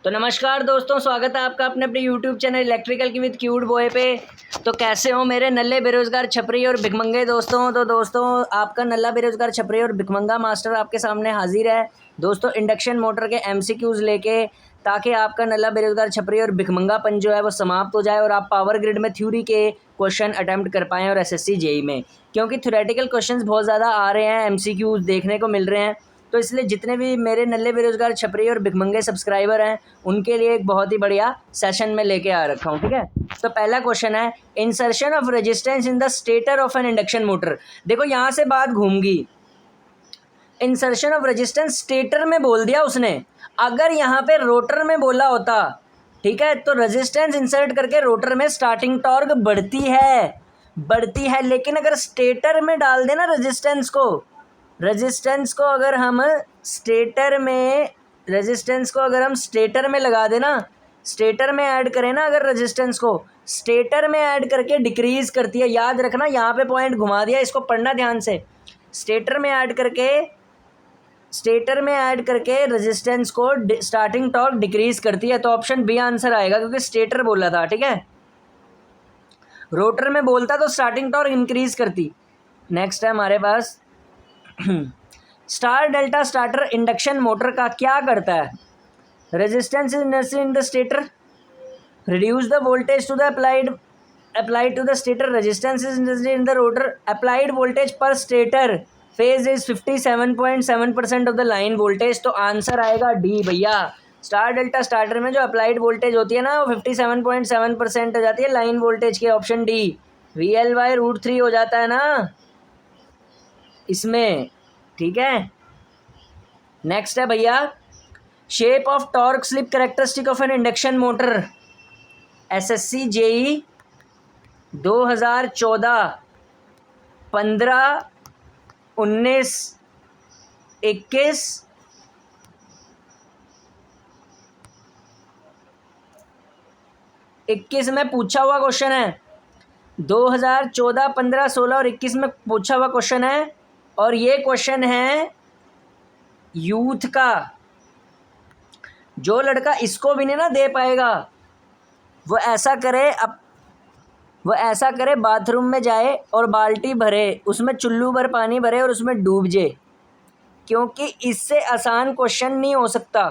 तो नमस्कार दोस्तों, स्वागत है आपका अपने अपने यूट्यूब चैनल इलेक्ट्रिकल की विद क्यूट बॉय पे। तो कैसे हो मेरे नल्ले बेरोजगार छपरी और भिखमंगे दोस्तों। तो दोस्तों, आपका नल्ला बेरोजगार छपरी और भिखमंगा मास्टर आपके सामने हाजिर है दोस्तों, इंडक्शन मोटर के एमसीक्यूज लेके, ताकि आपका नल्ला बेरोजगार छपरी और भिखमंगापन जो है वो समाप्त हो जाए और आप पावर ग्रिड में थ्योरी के क्वेश्चन अटैम्प्ट कर पाएँ और एसएससी जेई में, क्योंकि थ्योरेटिकल क्वेश्चंस बहुत ज़्यादा आ रहे हैं, एमसीक्यूज देखने को मिल रहे हैं। तो इसलिए जितने भी मेरे नल्ले बेरोजगार छपरी और भिखमंगे सब्सक्राइबर हैं उनके लिए एक बहुत ही बढ़िया सेशन में लेके आ रखा हूँ। ठीक है, तो पहला क्वेश्चन है, insertion of resistance in the stator of N induction motor. देखो यहाँ से बात घूमगी, इंसर्शन ऑफ रेजिस्टेंस स्टेटर में बोल दिया उसने, अगर यहाँ पे रोटर में बोला होता, ठीक है, तो रेजिस्टेंस इंसर्ट करके रोटर में स्टार्टिंग टॉर्क बढ़ती है, लेकिन अगर स्टेटर में डाल देना रेजिस्टेंस को अगर हम स्टेटर में लगा देना, स्टेटर में ऐड करें ना, अगर रेजिस्टेंस को स्टेटर में ऐड करके डिक्रीज करती है। याद रखना, यहाँ पे पॉइंट घुमा दिया, इसको पढ़ना ध्यान से। स्टेटर में ऐड करके रेजिस्टेंस को स्टार्टिंग टॉर्क डिक्रीज करती है, तो ऑप्शन बी आंसर आएगा, क्योंकि स्टेटर बोला था। ठीक है, रोटर में बोलता तो स्टार्टिंग टॉर्क इंक्रीज करती। नेक्स्ट है हमारे पास, star delta starter induction motor का क्या करता है? Resistance inserted in the stator, reduce the voltage to the applied to the stator, resistance inserted in the rotor, applied voltage पर stator phase is 57.7% of the line voltage. तो answer आएगा D भैया। Star delta starter में जो applied voltage होती है ना, वो 57.7% हो जाती है लाइन वोल्टेज की। ऑप्शन डी VL/√3 हो जाता है ना इसमें। ठीक है, नेक्स्ट है भैया, shape of torque slip characteristic of N induction motor, SSC JE 2014, 15, 19, 21 में पूछा हुआ क्वेश्चन है। 2014, 15, 16 और 21 में पूछा हुआ क्वेश्चन है, और ये क्वेश्चन है यूथ का। जो लड़का इसको भी नहीं ना दे पाएगा, वो ऐसा करे बाथरूम में जाए और बाल्टी भरे, उसमें चुल्लू भर पानी भरे और उसमें डूब जाए, क्योंकि इससे आसान क्वेश्चन नहीं हो सकता।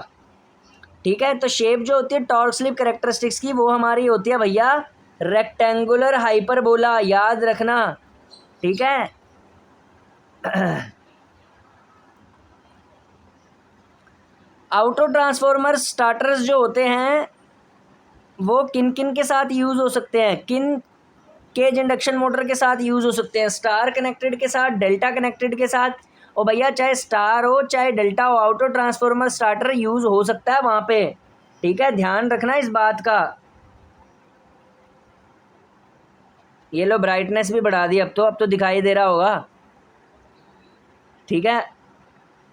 ठीक है, तो शेप जो होती है टॉर्क स्लिप कैरेक्टरिस्टिक्स की, वो हमारी होती है भैया रेक्टेंगुलर हाइपरबोला, याद रखना। ठीक है, ऑटो ट्रांसफॉर्मर स्टार्टर्स जो होते हैं वो किन किन के साथ यूज़ हो सकते हैं, किन केज इंडक्शन मोटर के साथ यूज़ हो सकते हैं? स्टार कनेक्टेड के साथ, डेल्टा कनेक्टेड के साथ। और भैया चाहे स्टार हो चाहे डेल्टा हो, ऑटो ट्रांसफॉर्मर स्टार्टर यूज़ हो सकता है वहाँ पे। ठीक है, ध्यान रखना इस बात का। ये लो, ब्राइटनेस भी बढ़ा दी, अब तो दिखाई दे रहा होगा। ठीक है,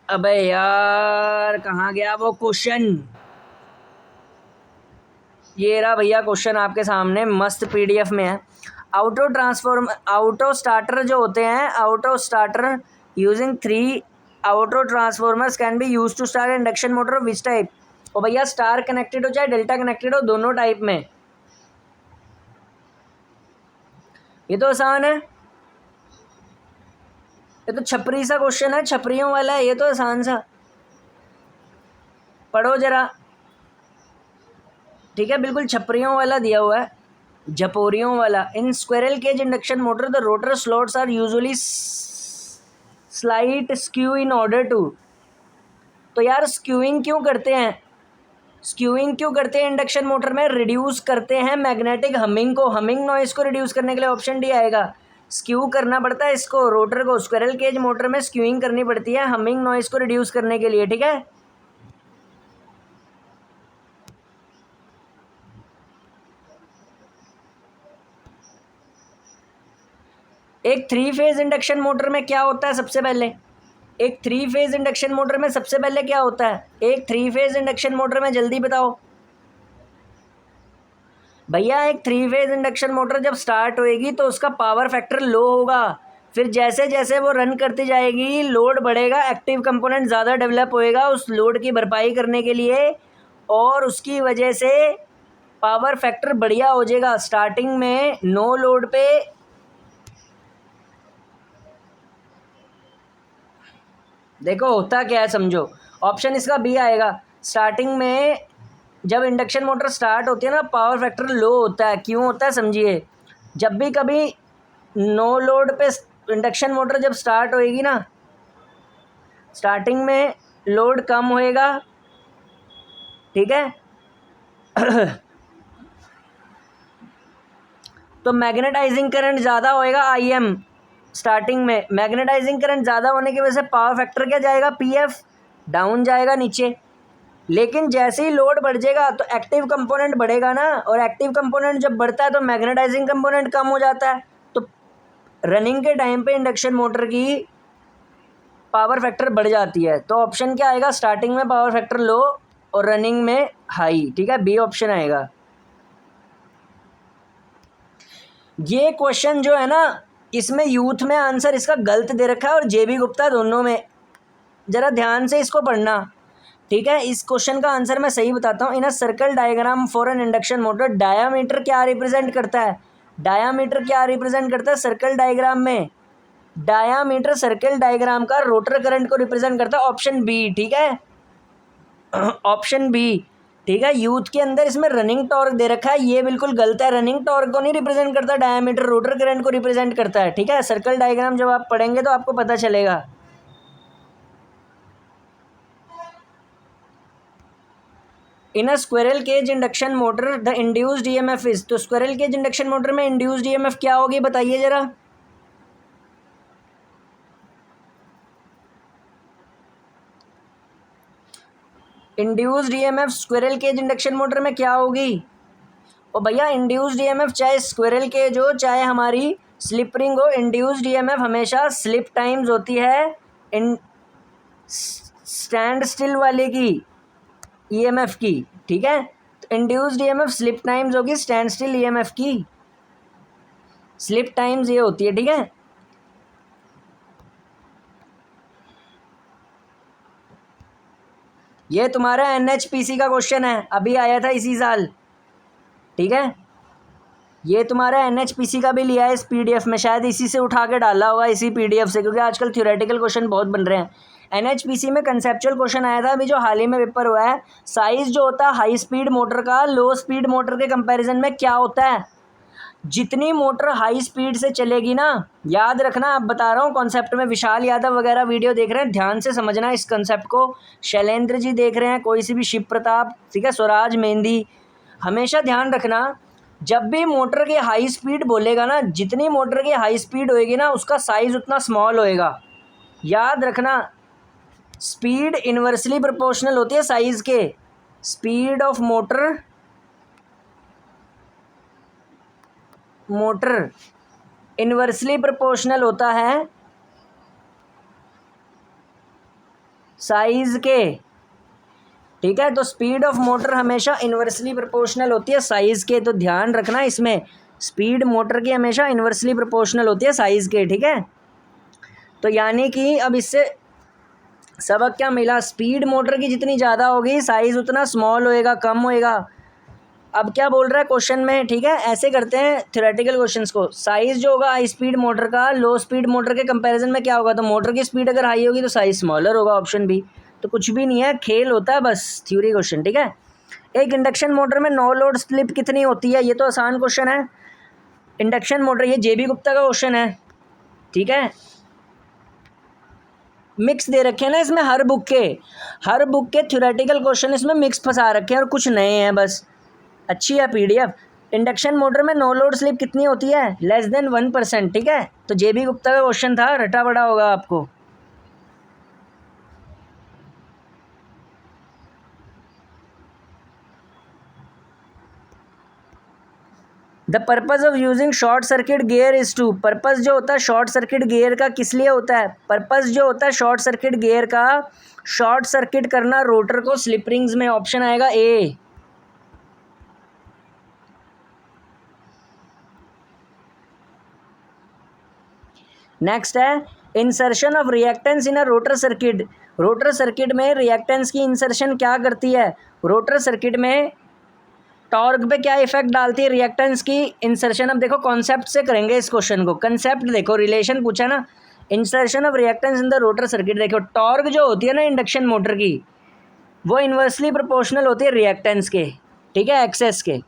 अबे यार कहाँ गया वो क्वेश्चन? ये रहा भैया क्वेश्चन आपके सामने, मस्त PDF में है। ऑटो स्टार्टर जो होते हैं, auto starter using 3 auto transformers can be used to start induction motor which type? और भैया स्टार कनेक्टेड हो चाहे डेल्टा कनेक्टेड हो, दोनों टाइप में। ये तो आसान है, ये तो छपरी सा क्वेश्चन है, छपरियों वाला है, ये तो आसान सा। पढ़ो जरा। ठीक है, बिल्कुल छपरियों वाला दिया हुआ है, झपोरियों वाला। In squirrel cage induction motor the rotor slots are usually slight skew in order to. तो यार स्क्यूइंग क्यों करते हैं इंडक्शन मोटर में? रिड्यूस करते हैं मैग्नेटिक हमिंग को, हमिंग नॉइस को रिड्यूस करने के लिए। ऑप्शन डी आएगा। स्क्यू करना पड़ता है इसको, रोटर को, स्क्विरल केज मोटर में स्क्यूइंग करनी पड़ती है हमिंग नॉइस को रिड्यूस करने के लिए। ठीक है, एक 3 फेज इंडक्शन मोटर में क्या होता है? सबसे पहले एक 3 फेज इंडक्शन मोटर में सबसे पहले क्या होता है? एक 3 फेज इंडक्शन मोटर में जल्दी बताओ भैया। एक 3 फेज इंडक्शन मोटर जब स्टार्ट होएगी तो उसका पावर फैक्टर लो होगा, फिर जैसे जैसे वो रन करती जाएगी लोड बढ़ेगा, एक्टिव कंपोनेंट ज़्यादा डेवलप होएगा, उस लोड की भरपाई करने के लिए और उसकी वजह से पावर फैक्टर बढ़िया हो जाएगा। स्टार्टिंग में नो लोड पे देखो होता क्या है समझो, ऑप्शन इसका बी आएगा। स्टार्टिंग में जब इंडक्शन मोटर स्टार्ट होती है ना, पावर फैक्टर लो होता है। क्यों होता है समझिए, जब भी कभी नो लोड पे इंडक्शन मोटर जब स्टार्ट होएगी ना, स्टार्टिंग में लोड कम होएगा, ठीक है। तो मैग्नेटाइजिंग करंट ज़्यादा होएगा IM। स्टार्टिंग में मैग्नेटाइजिंग करंट ज़्यादा होने की वजह से पावर फैक्टर क्या जाएगा, PF डाउन जाएगा नीचे। लेकिन जैसे ही लोड बढ़ जाएगा तो एक्टिव कंपोनेंट बढ़ेगा ना, और एक्टिव कंपोनेंट जब बढ़ता है तो मैग्नेटाइजिंग कंपोनेंट कम हो जाता है। तो रनिंग के टाइम पे इंडक्शन मोटर की पावर फैक्टर बढ़ जाती है। तो ऑप्शन क्या आएगा, स्टार्टिंग में पावर फैक्टर लो और रनिंग में हाई, ठीक है, बी ऑप्शन आएगा। ये क्वेश्चन जो है ना, इसमें यूथ में आंसर इसका गलत दे रखा है और JB गुप्ता दोनों में। ज़रा ध्यान से इसको पढ़ना, ठीक है। इस क्वेश्चन का आंसर मैं सही बताता हूँ। In a circle diagram for an induction motor, diameter क्या रिप्रेजेंट करता है, डायामीटर क्या रिप्रेजेंट करता है सर्कल डायग्राम में, डायामीटर सर्कल डायग्राम का रोटर करंट को रिप्रेजेंट करता है। ऑप्शन बी, ठीक है, ऑप्शन बी, ठीक है। यूथ के अंदर इसमें रनिंग टॉर्क दे रखा है, ये बिल्कुल गलत है। रनिंग टॉर्क को नहीं रिप्रेजेंट करता डायामीटर, रोटर करंट को रिप्रेजेंट करता है, ठीक है। सर्कल डायग्राम जब आप पढ़ेंगे तो आपको पता चलेगा। In a squirrel cage induction motor the induced EMF is, तो स्क्विरल केज इंडक्शन मोटर में इंड्यूस्ड EMF क्या होगी बताइए जरा। Induced EMF squirrel cage induction motor में क्या होगी। ओ भैया, इंड्यूस्ड EMF चाहे स्क्विरल केज हो चाहे हमारी स्लिप रिंग हो, इंड्यूस्ड EMF हमेशा स्लिप टाइम्स होती है इन स्टैंड स्टिल वाले की EMF की, ठीक है। तो इंड्यूस्ड EMF स्लिप टाइम्स होगी स्टैंड स्टिल EMF की, स्लिप टाइम्स ये होती है, ठीक है। ये तुम्हारा NHPC का क्वेश्चन है, अभी आया था इसी साल, ठीक है। ये तुम्हारा NHPC का भी लिया है इस PDF में, शायद इसी से उठा के डाला होगा, इसी PDF से, क्योंकि आजकल थ्योरेटिकल क्वेश्चन बहुत बन रहे हैं। NHPC में कंसेप्चुअल क्वेश्चन आया था अभी जो हाल ही में पेपर हुआ है। साइज जो होता है हाई स्पीड मोटर का लो स्पीड मोटर के कंपैरिजन में क्या होता है। जितनी मोटर हाई स्पीड से चलेगी ना, याद रखना, आप बता रहा हूँ कॉन्सेप्ट में, विशाल यादव वगैरह वीडियो देख रहे हैं, ध्यान से समझना इस कंसेप्ट को। शैलेंद्र जी देख रहे हैं, कोई सी भी, शिव प्रताप, ठीक है, स्वराज मेहंदी, हमेशा ध्यान रखना, जब भी मोटर की हाई स्पीड बोलेगा ना, जितनी मोटर की हाई स्पीड होएगी ना उसका साइज उतना स्मॉल होएगा। याद रखना, स्पीड इन्वर्सली प्रोपोर्शनल होती है साइज के। Speed of motor inversely proportional होता है साइज के, ठीक है। तो स्पीड ऑफ मोटर हमेशा इन्वर्सली प्रोपोर्शनल होती है साइज के, तो ध्यान रखना इसमें, स्पीड मोटर की हमेशा इन्वर्सली प्रोपोर्शनल होती है साइज के, ठीक है। तो यानी कि अब इससे सबक क्या मिला, स्पीड मोटर की जितनी ज़्यादा होगी साइज उतना स्मॉल होएगा, कम होएगा। अब क्या बोल रहा है क्वेश्चन में, ठीक है, ऐसे करते हैं थ्योरेटिकल क्वेश्चंस को। साइज जो होगा हाई स्पीड मोटर का लो स्पीड मोटर के कंपैरिजन में क्या होगा, तो मोटर की स्पीड अगर हाई होगी तो साइज स्मॉलर होगा, ऑप्शन बी। तो कुछ भी नहीं है, खेल होता है बस, थ्योरी क्वेश्चन, ठीक है। एक इंडक्शन मोटर में नो लोड स्लिप कितनी होती है, ये तो आसान क्वेश्चन है। इंडक्शन मोटर, ये JB गुप्ता का क्वेश्चन है, ठीक है। मिक्स दे रखे हैं ना इसमें, हर बुक के थ्योरेटिकल क्वेश्चन इसमें मिक्स फंसा रखे हैं और कुछ नए हैं बस। अच्छी है PDF। इंडक्शन मोटर में नो लोड स्लिप कितनी होती है, लेस देन 1%, ठीक है। तो JB गुप्ता का क्वेश्चन था, रटा बड़ा होगा आपको। The purpose of using short circuit gear is to, purpose जो होता है शॉर्ट सर्किट गियर का किस लिए होता है, पर्पज़ जो होता है शॉर्ट सर्किट गियर का, शॉर्ट सर्किट करना रोटर को स्लिप रिंग्स में, ऑप्शन आएगा ए। नेक्स्ट है insertion of reactance in a rotor circuit, rotor circuit में रिएक्टेंस की इंसर्शन क्या करती है, रोटर सर्किट में टॉर्क पे क्या इफेक्ट डालती है रिएक्टेंस की इंसर्शन। अब देखो कॉन्सेप्ट से करेंगे इस क्वेश्चन को, कंसेप्ट देखो, रिलेशन पूछा ना, insertion of reactance in the rotor circuit. देखो टॉर्क जो होती है ना इंडक्शन मोटर की, वो इन्वर्सली प्रोपोर्शनल होती है रिएक्टेंस के, ठीक है, एक्सेस के।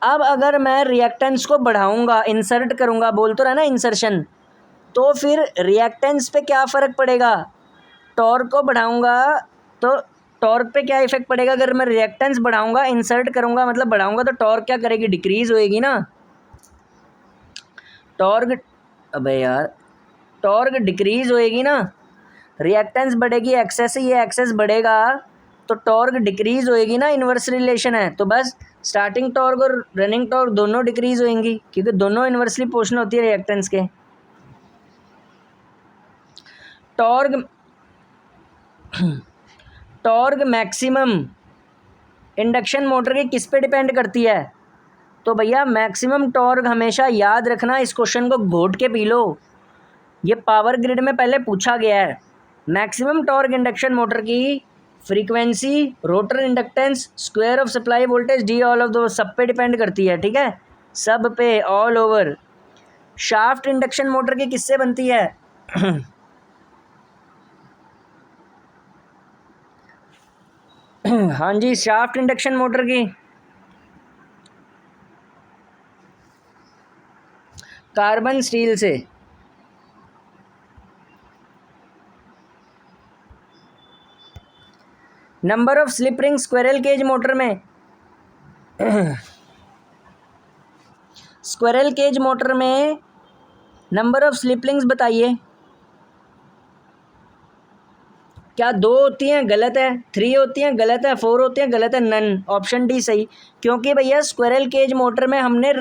अब अगर मैं रिएक्टेंस को बढ़ाऊंगा, इंसर्ट करूंगा, बोल तो रहा ना इंसर्शन, तो फिर रिएक्टेंस पे क्या फ़र्क पड़ेगा, टॉर्क को बढ़ाऊंगा तो टॉर्क पे क्या इफेक्ट पड़ेगा। अगर मैं रिएक्टेंस बढ़ाऊंगा, इंसर्ट करूंगा मतलब बढ़ाऊंगा, तो टॉर्क क्या करेगी, डिक्रीज होएगी ना। टॉर्क, अबे यार, टॉर्क डिक्रीज होएगी ना, रिएक्टेंस बढ़ेगी, एक्सेस, ये एक्सेस बढ़ेगा तो टॉर्क डिक्रीज होएगी ना, इन्वर्स रिलेशन है। तो बस स्टार्टिंग टॉर्क और रनिंग टॉर्क दोनों डिक्रीज होएंगी, क्योंकि दोनों इन्वर्सली प्रोपोर्शनल होती है रिएक्टेंस के। Torque torque maximum induction motor की किस पे डिपेंड करती है, तो भैया मैक्सिमम टॉर्क हमेशा याद रखना, इस क्वेश्चन को घोट के पी लो, ये पावर ग्रिड में पहले पूछा गया है। मैक्सिमम टॉर्क इंडक्शन मोटर की frequency, rotor inductance, square of supply voltage, D all of दो, सब पे डिपेंड करती है, ठीक है, सब पे, all over. Shaft induction motor की किससे बनती है हाँ जी, शाफ्ट इंडक्शन मोटर की कार्बन स्टील से। Number of slip ring squirrel cage motor में स्क्विरल केज मोटर में नंबर ऑफ स्लिप रिंग्स बताइए। क्या 2 होती हैं, गलत है, 3 होती हैं, गलत है, 4 होती हैं, गलत है, नन, ऑप्शन डी सही। क्योंकि भैया स्क्विरल केज मोटर में हमने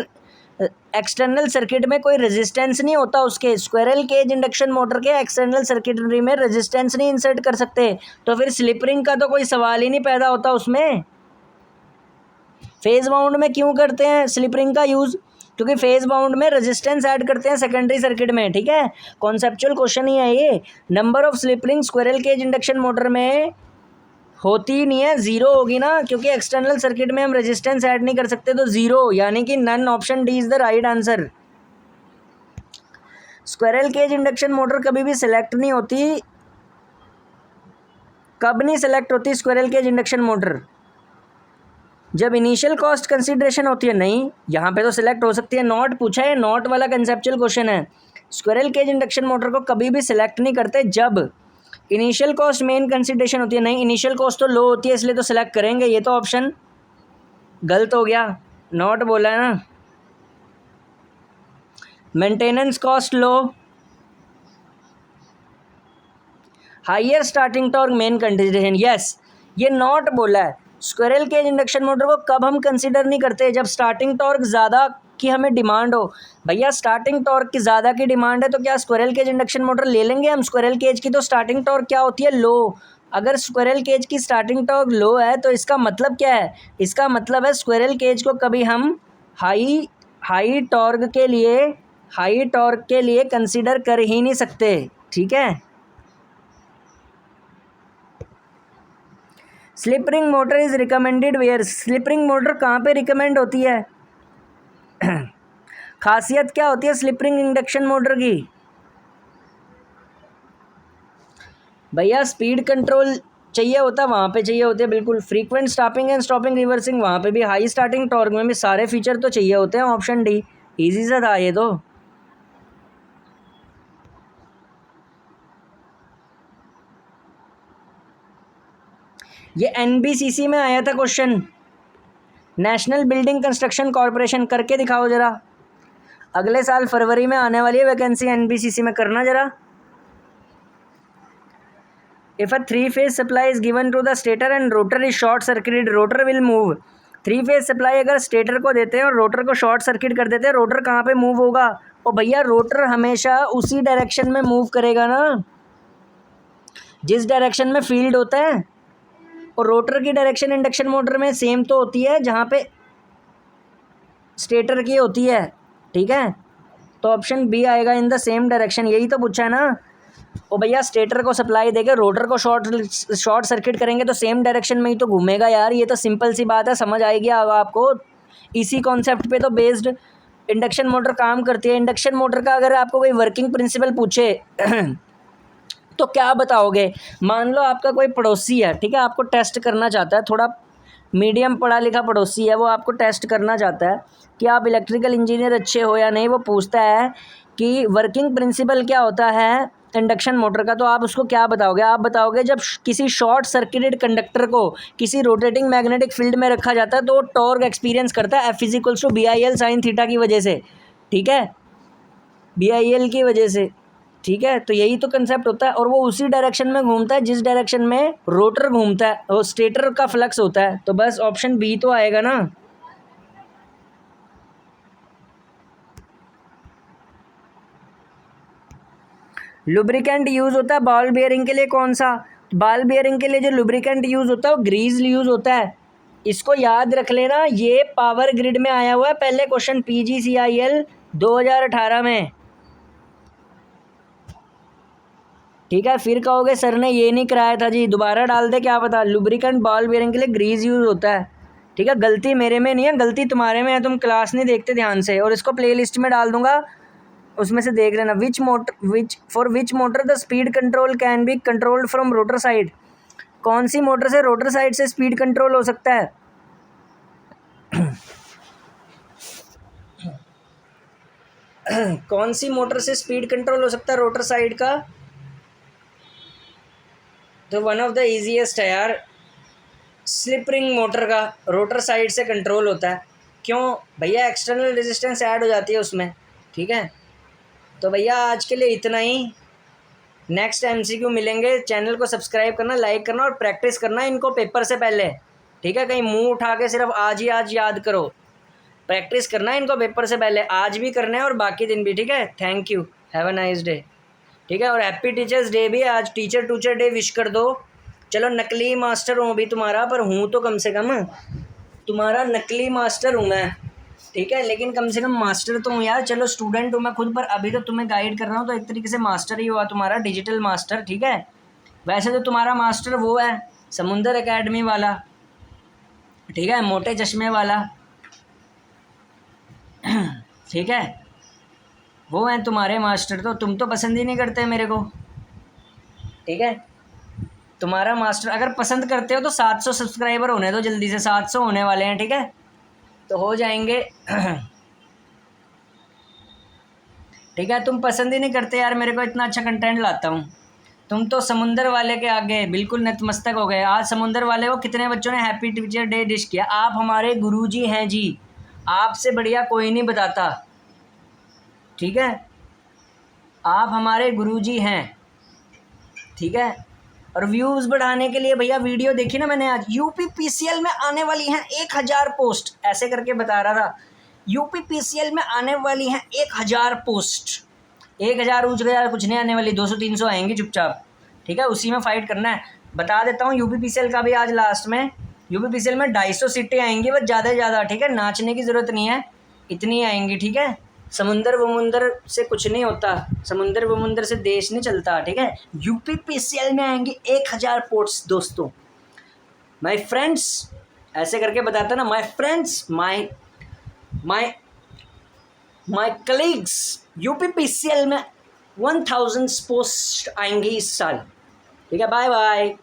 एक्सटर्नल सर्किट में कोई रेजिस्टेंस नहीं होता उसके, स्क्विरल केज इंडक्शन मोटर के एक्सटर्नल सर्किटरी में रेजिस्टेंस नहीं इंसर्ट कर सकते, तो फिर स्लिप रिंग का तो कोई सवाल ही नहीं पैदा होता उसमें। फेज बाउंड में क्यों करते हैं स्लिप रिंग का यूज़, क्योंकि फेज बाउंड में रेजिस्टेंस ऐड करते हैं सेकेंडरी सर्किट में, ठीक है, कॉन्सेप्चुअल क्वेश्चन ही है ये। Number of slip ring squirrel cage induction motor में होती ही नहीं है, जीरो होगी ना, क्योंकि एक्सटर्नल सर्किट में हम रेजिस्टेंस ऐड नहीं कर सकते, तो जीरो, यानी कि none, option D is the right answer. Squirrel cage induction motor कभी भी सिलेक्ट नहीं होती, कब नहीं सिलेक्ट होती स्क्विरल केज इंडक्शन मोटर, जब इनिशियल कॉस्ट कंसीडरेशन होती है। नहीं, यहाँ पे तो सिलेक्ट हो सकती है, नॉट पूछा है, नॉट वाला कंसेप्चुअल क्वेश्चन है। स्क्विरल केज इंडक्शन मोटर को कभी भी सिलेक्ट नहीं करते जब इनिशियल कॉस्ट मेन कंसीडरेशन होती है। नहीं, इनिशियल कॉस्ट तो लो होती है, इसलिए तो सिलेक्ट करेंगे, ये तो ऑप्शन गलत हो गया, नॉट बोला है ना। Maintenance cost low, higher starting torque main consideration, yes, ये नॉट बोला है। स्क्विरल केज इंडक्शन मोटर को कब हम कंसीडर नहीं करते, जब स्टार्टिंग टॉर्क ज़्यादा की हमें डिमांड हो। भैया स्टार्टिंग टॉर्क की ज़्यादा की डिमांड है तो क्या स्क्विरल केज इंडक्शन मोटर ले लेंगे हम। स्क्विरल केज की तो स्टार्टिंग टॉर्क क्या होती है, लो। अगर स्क्विरल केज की स्टार्टिंग टॉर्क लो है तो इसका मतलब क्या है, इसका मतलब है स्क्विरल केज को कभी हम हाई टॉर्क के लिए कंसीडर कर ही नहीं सकते, ठीक है। Slip ring motor is recommended where, slip ring motor कहाँ पे रिकमेंड होती है खासियत क्या होती है स्लिप रिंग इंडक्शन मोटर की, भैया स्पीड कंट्रोल चाहिए होता है, वहाँ पे चाहिए होते हैं बिल्कुल। Frequent stopping and stopping reversing, वहाँ पे भी हाई स्टार्टिंग टॉर्क में भी सारे फीचर तो चाहिए होते हैं, ऑप्शन डी इजी सा था ये तो। ये एनबीसीसी में आया था question, national building construction corporation, करके दिखाओ जरा, अगले साल फरवरी में आने वाली है वैकेंसी एनबीसीसी में, करना जरा। If a 3-phase supply is given to the stator and rotor is short circuited, rotor will move. 3-phase supply अगर स्टेटर को देते हैं और रोटर को शॉर्ट सर्किट कर देते हैं, रोटर कहाँ पे मूव होगा, और भैया रोटर हमेशा उसी डायरेक्शन में मूव करेगा ना जिस डायरेक्शन में फील्ड होता है, और रोटर की डायरेक्शन इंडक्शन मोटर में सेम तो होती है जहाँ पे स्टेटर की होती है, ठीक है। तो ऑप्शन बी आएगा, इन द सेम डायरेक्शन, यही तो पूछा है ना। ओ भैया स्टेटर को सप्लाई देके रोटर को शॉर्ट सर्किट करेंगे तो सेम डायरेक्शन में ही तो घूमेगा यार, ये तो सिंपल सी बात है, समझ आएगी अब आपको। इसी कॉन्सेप्ट पे तो बेस्ड इंडक्शन मोटर काम करती है। इंडक्शन मोटर का अगर आपको कोई वर्किंग प्रिंसिपल पूछे तो क्या बताओगे? मान लो आपका कोई पड़ोसी है, ठीक है, आपको टेस्ट करना चाहता है, थोड़ा मीडियम पढ़ा लिखा पड़ोसी है, वो आपको टेस्ट करना चाहता है कि आप इलेक्ट्रिकल इंजीनियर अच्छे हो या नहीं। वो पूछता है कि वर्किंग प्रिंसिपल क्या होता है इंडक्शन मोटर का, तो आप उसको क्या बताओगे? आप बताओगे जब किसी शॉर्ट सर्किटेड कंडक्टर को किसी रोटेटिंग मैग्नेटिक फील्ड में रखा जाता है तो वो टॉर्क एक्सपीरियंस करता है F = BIL sin थीटा की वजह से, ठीक है, BIL की वजह से, ठीक है। तो यही तो कंसेप्ट होता है, और वो उसी डायरेक्शन में घूमता है जिस डायरेक्शन में रोटर घूमता है, और स्टेटर का फ्लक्स होता है। तो बस ऑप्शन बी तो आएगा ना। लुब्रिकेंट यूज़ होता है बॉल बियरिंग के लिए, कौन सा? बॉल बियरिंग के लिए जो लुब्रिकेंट यूज़ होता है वो ग्रीस यूज़ होता है। इसको याद रख लेना, ये पावर ग्रिड में आया हुआ है पहले क्वेश्चन PGCIL 2018 में, ठीक है। फिर कहोगे सर ने ये नहीं कराया था जी, दोबारा डाल दे, क्या पता। लुब्रिकेंट बॉल बियरिंग के लिए ग्रीस यूज़ होता है, ठीक है। गलती मेरे में नहीं है, गलती तुम्हारे में है, तुम क्लास नहीं देखते ध्यान से। और इसको प्लेलिस्ट में डाल दूंगा, उसमें से देख लेना। Which motor the speed control can be controlled from rotor side? कौन सी मोटर से रोटर साइड से स्पीड कंट्रोल हो सकता है? कौन सी मोटर से स्पीड कंट्रोल हो सकता है रोटर साइड का? तो वन ऑफ द इजीएस्ट है यार, स्लिप रिंग मोटर का रोटर साइड से कंट्रोल होता है। क्यों भैया? एक्सटर्नल रेजिस्टेंस ऐड हो जाती है उसमें, ठीक है। तो भैया आज के लिए इतना ही, नेक्स्ट MCQ मिलेंगे। चैनल को सब्सक्राइब करना, लाइक करना और प्रैक्टिस करना इनको पेपर से पहले, ठीक है। कहीं मुंह उठा के सिर्फ आज ही आज याद करो, प्रैक्टिस करना है इनको पेपर से पहले, आज भी करना है और बाकी दिन भी, ठीक है। Thank you, have a nice day, ठीक है। और हैप्पी टीचर्स डे भी, आज टीचर डे विश कर दो। चलो नकली मास्टर हूँ अभी तुम्हारा, पर हूँ तो कम से कम तुम्हारा नकली मास्टर हूँ मैं, ठीक है, लेकिन कम से कम मास्टर तो हूँ यार। चलो स्टूडेंट हूँ मैं खुद, पर अभी तो तुम्हें गाइड कर रहा हूँ, तो एक तरीके से मास्टर ही हुआ तुम्हारा, डिजिटल मास्टर, ठीक है। वैसे तो तुम्हारा मास्टर वो है समुंदर एकेडमी वाला, ठीक है, मोटे चश्मे वाला, ठीक है, वो हैं तुम्हारे मास्टर। तो तुम तो पसंद ही नहीं करते मेरे को, ठीक है। तुम्हारा मास्टर अगर पसंद करते हो तो 700 सब्सक्राइबर होने दो जल्दी से, 700 होने वाले हैं, ठीक है, तो हो जाएंगे। ठीक है, तुम पसंद ही नहीं करते यार मेरे को, इतना अच्छा कंटेंट लाता हूँ। तुम तो समुंदर वाले के आगे बिल्कुल नतमस्तक हो गए। आज समुंदर वाले को कितने बच्चों ने हैप्पी टीचर डे विश किया। आप हमारे गुरुजी हैं जी, आपसे बढ़िया कोई नहीं बताता, ठीक है, आप हमारे गुरुजी हैं, ठीक है। और व्यूज़ बढ़ाने के लिए भैया वीडियो देखी ना मैंने आज, UPPCL में आने वाली हैं 1000 पोस्ट, ऐसे करके बता रहा था। UPPCL में आने वाली हैं 1000 पोस्ट, 1000 ऊँच गया कुछ नहीं आने वाली, 200-300 आएंगी चुपचाप, ठीक है, उसी में फाइट करना है। बता देता हूँ UPPCL का भी आज लास्ट में, UPPCL में 250 सीटें आएंगी बस, ज़्यादा से ज़्यादा, ठीक है, नाचने की ज़रूरत नहीं है, इतनी आएंगी, ठीक है। समुंदर वमुंदर से कुछ नहीं होता, समुंदर वमुंदर से देश नहीं चलता, ठीक है। UPPCL में आएंगे 1000 पोस्ट दोस्तों, माय फ्रेंड्स, ऐसे करके बताता ना, my friends, my colleagues, UPPCL में 1000 पोस्ट आएंगी इस साल, ठीक है। Bye bye.